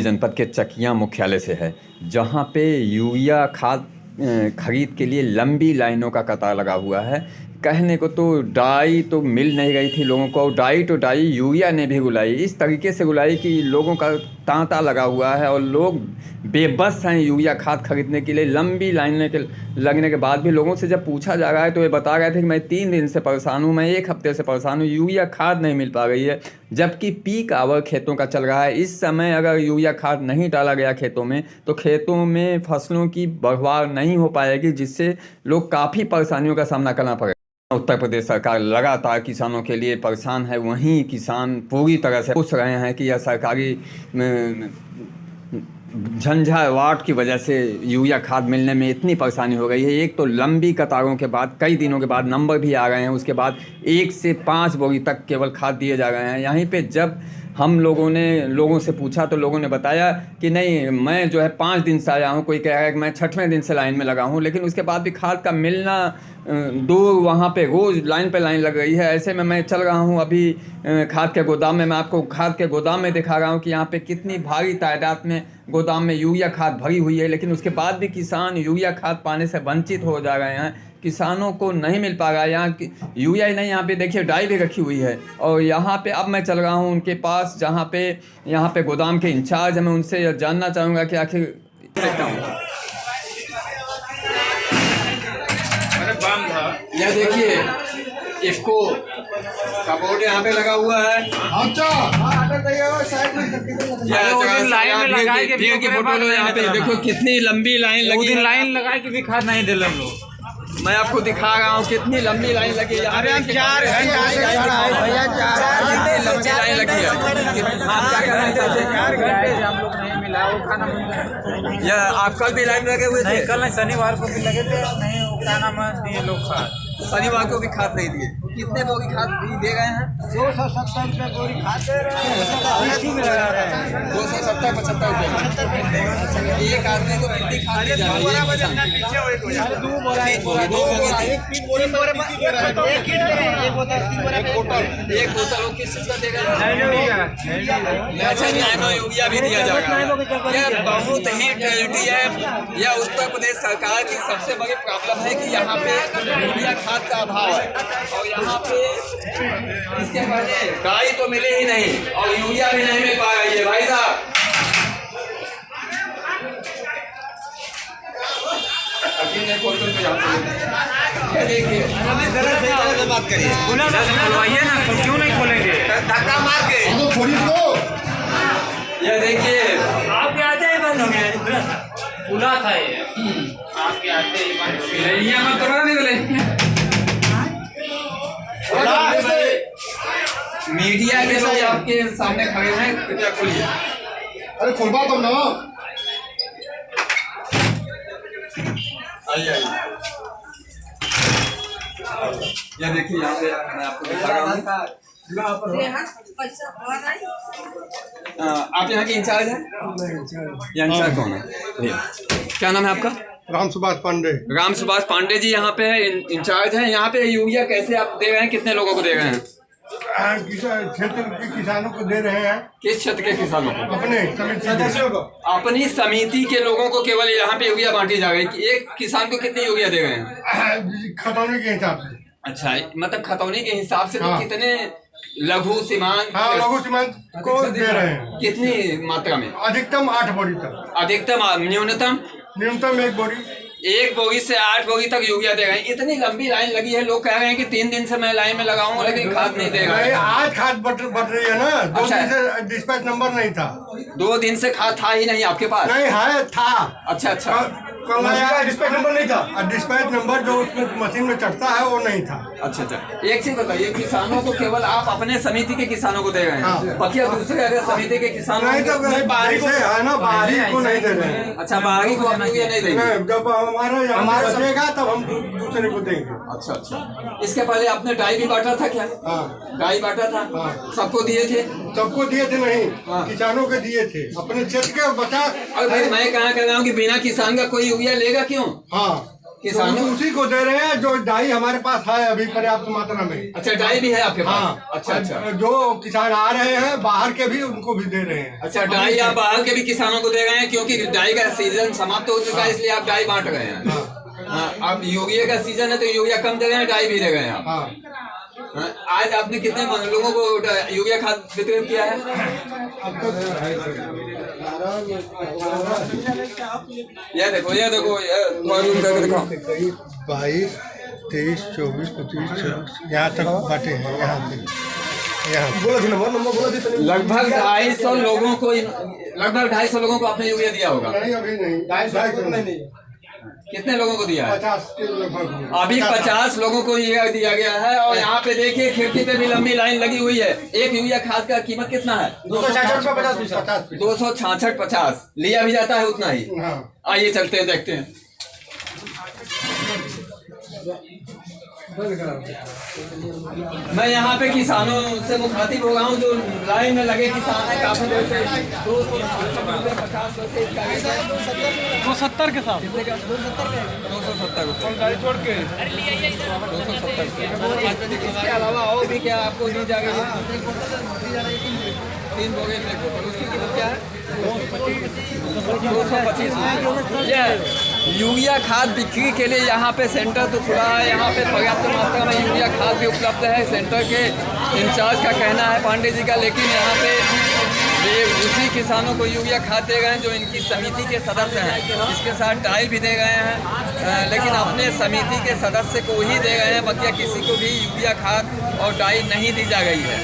जनपद के चकिया मुख्यालय से है, जहां पे यूरिया खाद खरीद के लिए लंबी लाइनों का कतार लगा हुआ है। कहने को तो डाई तो मिल नहीं रही थी लोगों को, डाई तो डाई यूरिया ने भी रुलाई, इस तरीके से रुलाई कि लोगों का तांता लगा हुआ है और लोग बेबस हैं यूरिया खाद खरीदने के लिए। लंबी लाइनें के लगने के बाद भी लोगों से जब पूछा जा रहा है तो ये बता रहे थे कि मैं 3 दिन से परेशान हूँ, मैं 1 हफ्ते से परेशान हूँ, यूरिया खाद नहीं मिल पा रही है। जबकि पीक आवर खेतों का चल रहा है। इस समय अगर यूरिया खाद नहीं डाला गया खेतों में तो खेतों में फसलों की बढ़वार नहीं हो पाएगी, जिससे लोग काफ़ी परेशानियों का सामना करना पड़ेगा। उत्तर प्रदेश सरकार लगातार किसानों के लिए परेशान है, वहीं किसान पूरी तरह से पूछ रहे हैं कि यह सरकारी झंझावात की वजह से यूरिया खाद मिलने में इतनी परेशानी हो गई है। एक तो लंबी कतारों के बाद, कई दिनों के बाद नंबर भी आ गए हैं, उसके बाद 1 से 5 बोरी तक केवल खाद दिए जा रहे हैं। यहीं पे जब हम लोगों से पूछा तो लोगों ने बताया कि नहीं, मैं जो है 5 दिन से आया हूँ, कोई कह रहा है कि मैं 6वें दिन से लाइन में लगा हूँ, लेकिन उसके बाद भी खाद का मिलना दूर, वहाँ पे रोज़ लाइन पे लाइन लग रही है। ऐसे में मैं चल रहा हूँ अभी खाद के गोदाम में, मैं आपको खाद के गोदाम में दिखा रहा हूँ कि यहाँ पे कितनी भारी तादाद में गोदाम में यूरिया खाद भरी हुई है, लेकिन उसके बाद भी किसान यूरिया खाद पाने से वंचित हो जा रहे हैं। किसानों को नहीं मिल पा रहा है। यहाँ यूरिया ही नहीं, यहाँ पे देखिए डाई भी रखी हुई है। और यहाँ पे अब मैं चल रहा हूँ उनके पास, जहाँ पे यहाँ पे गोदाम के इंचार्ज है, मैं उनसे जानना चाहूँगा कि आखिर यह देखिए इसको कपबोर्ड यहाँ पे लगा हुआ है। भीड़ की फोटो लो, यहाँ पे देखो कितनी लंबी लाइन लगी है। लाइन लगा के भी खाद नहीं दे लोग। मैं आपको दिखा रहा हूँ कितनी लंबी लाइन लगी है। अरे हम 4 घंटे लंबी लाइन लगी है। आप क्या कर रहे थे? 4 घंटे हम लोग नहीं मिला वो खाना। या आप कल भी लाइन में लगे हुए थे? नहीं, कल नहीं, शनिवार को भी लगे थे। नहीं वो खाना में दिए लोग खाद, शनिवार को भी खाद नहीं दिए। कितने बोरी खाद दे गए हैं? 270 रुपये बोरी खाद दे रहे हैं, इसी में लगा रहे हैं। 270-75 रुपये एक आदमी को कितनी खाद दी जा रही है? एक बोतल वो किस चीज़ का देगा? अच्छा, नैनो यूरिया भी दिया जाएगा। यह बहुत ही ट्रेजेडी है। यह उत्तर प्रदेश सरकार की सबसे बड़ी प्रॉब्लम है कि यहाँ पे यूरिया खाद का अभाव है। और यहाँ पे इसके पहले डाई तो मिले ही नहीं और यूरिया भी नहीं मिल पा रही है। भाई साहब, बात करिए, खोलवाइए ना, क्यों नहीं खोलेंगे? धक्का मार के ये देखिए, आपके आते ही बंद हो गया, खुला था ये, आपके आते ही बंद हो गया। ये मत करो, नहीं बोले मीडिया के लोग आपके सामने खड़े हैं, कृपया खोलिए। अरे खुलवा दो ना। आइए ये देखिए, यहाँ पे मैं आपको दिखा रहा हूँ। आप यहाँ के इंचार्ज हैं? यहाँ इंचार्ज कौन है? क्या नाम है आपका? राम सुभाष पांडे। राम सुभाष पांडे जी यहाँ पे इंचार्ज हैं। यहाँ पे यूरिया कैसे आप दे रहे हैं? कितने लोगों को दे रहे हैं? क्षेत्र के किसानों को दे रहे हैं। किस क्षेत्र के किसानों को? अपने सदस्यों को। अपनी समिति के लोगों को केवल यहाँ पे यूरिया बांटी जा रही है। एक किसान को कितनी यूरिया दे रहे हैं? खतौनी के हिसाब से। अच्छा, मतलब खतौनी के हिसाब से। हाँ। तो कितने लघु सीमांत? हाँ, लघु सीमांत को दे रहे हैं। कितनी मात्रा में? अधिकतम 8 बोरी तक। अधिकतम? न्यूनतम? न्यूनतम 1 बोरी। 1 बोरी से 8 बोरी तक यूरिया दे रहे हैं। इतनी लंबी लाइन लगी है, लोग कह रहे हैं कि 3 दिन से मैं लाइन में लगा हूँ लेकिन खाद नहीं दे रहा है। आज खाद बढ़ रही है ना। 2 अच्छा। दिन से डिस्पैच नंबर नहीं था। 2 दिन से खाद था ही नहीं आपके पास? नहीं है, था। अच्छा अच्छा। कल आया, डिस्पैच नंबर नहीं था। डिस्पैच नंबर जो उसमें मशीन में चढ़ता है वो नहीं था। अच्छा अच्छा। एक चीज बताइए, किसानों को केवल आप अपने समिति के किसानों को दे रहे हैं? हाँ। बाकी दूसरे अगर समिति के किसानों नहीं तो बाहरी को है ना, बाहरी को नहीं दे रहे हैं। अच्छा, बाहरी को आप यूरिया नहीं देंगे? जब हमारा बचेगा तब हम दूसरे को देंगे। अच्छा अच्छा। इसके पहले आपने डाई भी बांटा था क्या? हाँ, डाई बांटा था। हाँ। सबको दिए थे? सबको दिए थे नहीं। हाँ। किसानों के दिए थे, अपने क्षेत्र के बचा। और भाई मैं कहाँ कह रहा हूँ कि बिना किसान का कोई यूरिया लेगा क्यों? हाँ, किसानों उसी को दे रहे हैं जो डाई हमारे पास है अभी पर्याप्त मात्रा में। अच्छा, डाई भी है आपके पास? हाँ, अच्छा। जो किसान आ रहे हैं बाहर के भी उनको भी दे रहे हैं। अच्छा, डाई आप बाहर के भी किसानों को दे रहे हैं, क्योंकि डाई का सीजन समाप्त हो चुका है, इसलिए आप डाई बांट रहे हैं। हाँ, अब यूरिया का सीजन है तो यूरिया कम दे रहे हैं, डाई भी दे रहे हैं आप। हाँ, आज आपने कितने लोगों को यूरिया खाद वितरण किया है? ये देखो 22, 23, 24, 25, 26 यहाँ तक बांटे हैं। यहाँ लगभग 250 लोगों को, लगभग 250 लोगों को आपने यूरिया दिया होगा? नहीं, अभी नहीं, 250 नहीं। कितने लोगों को दिया है? 50 के लगभग। अभी 50 लोगं को यूरिया दिया गया है। और यहाँ पे देखिए खिड़की पे भी लंबी लाइन लगी हुई है। एक यूरिया खाद का कीमत कितना है? 266 266.50 लिया भी जाता है उतना ही। आइए चलते हैं, देखते हैं। मैं यहाँ पे किसानों से मुखातिब हो रहा हूँ जो लाइन में लगे किसान है काफी देर से। 270 के साथ 270 गाड़ी छोड़ के 270। इसके अलावा और भी क्या आपको दी जाएगी? 3 बोगे में उसकी कीमत क्या है? 225। ये यूरिया खाद बिक्री के लिए यहाँ पे सेंटर तो खुला है। यहाँ पे पर्याप्त मात्रा में यूरिया खाद भी उपलब्ध है। सेंटर के इंचार्ज का कहना है पांडे जी का, लेकिन यहाँ पे ये उसी किसानों को यूरिया खाद दे गए हैं जो इनकी समिति के सदस्य हैं। इसके साथ डाई भी दे गए हैं, लेकिन अपने समिति के सदस्य को ही दे गए हैं। बकिया किसी को भी यूरिया खाद और डाई नहीं दी जा गई है।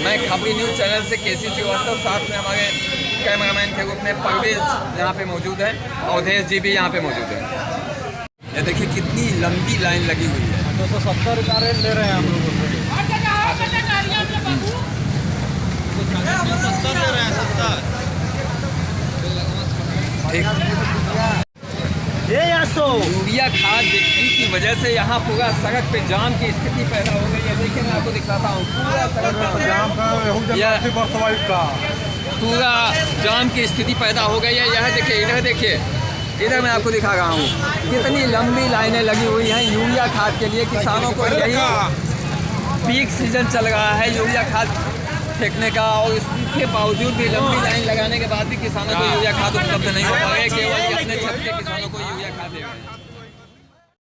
मैं खबरी न्यूज़ चैनल से केसी श्रीवास्तव, साथ में हमारे कैमरामैन के रूप में परवेज यहाँ पे मौजूद है, अवधेश जी भी यहाँ पे मौजूद है। ये देखिए कितनी लंबी लाइन लगी हुई है। 270 का रेट ले रहे हैं हम लोगों से। 70 ले रहे हैं, 70। यूरिया खाद बिक्री की वजह से यहाँ पूरा सड़क पे जाम की स्थिति पैदा हो गई है। देखिए मैं आपको दिखाता हूँ, पूरा सड़क पे पूरा जाम की स्थिति पैदा हो गई है। यह देखिए, इधर देखिए, इधर मैं आपको दिखा रहा हूँ कितनी लंबी लाइनें लगी हुई हैं यूरिया खाद के लिए। किसानों को यही पीक सीजन चल रहा है यूरिया खाद फेंकने का, और इसके बावजूद भी लंबी लाइन लगाने के बाद भी किसानों को यूरिया खाद उपलब्ध नहीं हो पा रही है। केवल अपने छत के किसानों को यूरिया खाद दे रहे हैं।